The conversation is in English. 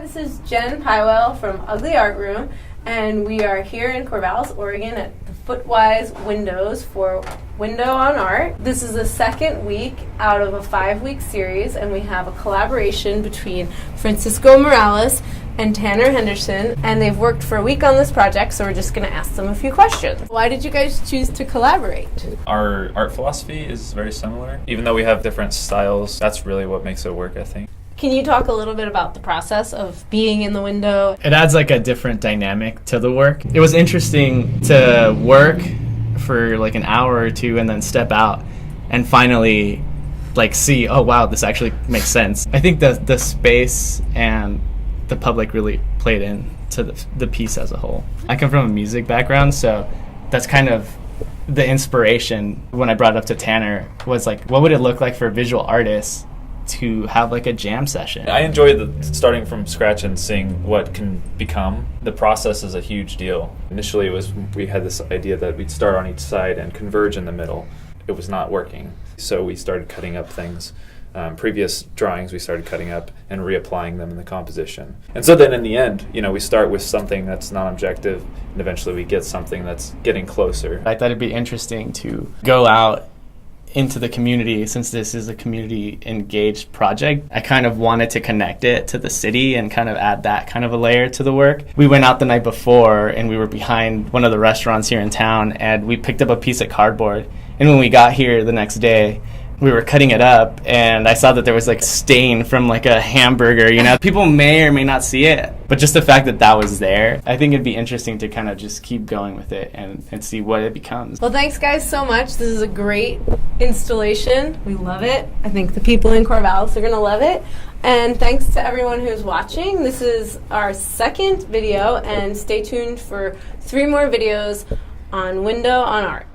this is Jen Pywell from Ugly Art Room, and we are here in Corvallis, Oregon at the Footwise windows for Window on Art. This is the second week out of a 5-week series, and we have a collaboration between Francisco Morales and Tanner Henderson, and they've worked for a week on this project, so we're just going to ask them a few questions. Why did you guys choose to collaborate? Our art philosophy is very similar. Even though we have different styles, that's really what makes it work, I think. Can you talk a little bit about the process of being in the window? It adds like a different dynamic to the work. It was interesting to work for like an hour or two and then step out and finally like see, oh wow, this actually makes sense. I think that the space and the public really played into the piece as a whole. I come from a music background, so that's kind of the inspiration when I brought it up to Tanner was like, what would it look like for visual artists to have like a jam session? I enjoy starting from scratch and seeing what can become. The process is a huge deal. Initially we had this idea that we'd start on each side and converge in the middle. It was not working, so we started cutting up things. Previous drawings we started cutting up and reapplying them in the composition. And so then in the end, we start with something that's non-objective, and eventually we get something that's getting closer. I thought it'd be interesting to go out into the community. Since this is a community engaged project, I kind of wanted to connect it to the city and kind of add that kind of a layer to the work. We went out the night before and we were behind one of the restaurants here in town, and we picked up a piece of cardboard, and when we got here the next day we were cutting it up and I saw that there was like stain from like a hamburger. People may or may not see it, but just the fact that that was there, I think it'd be interesting to kind of just keep going with it and see what it becomes. Well, thanks guys so much. This is a great installation. We love it. I think the people in Corvallis are going to love it. And thanks to everyone who's watching. This is our second video, and stay tuned for 3 more videos on Window on Art.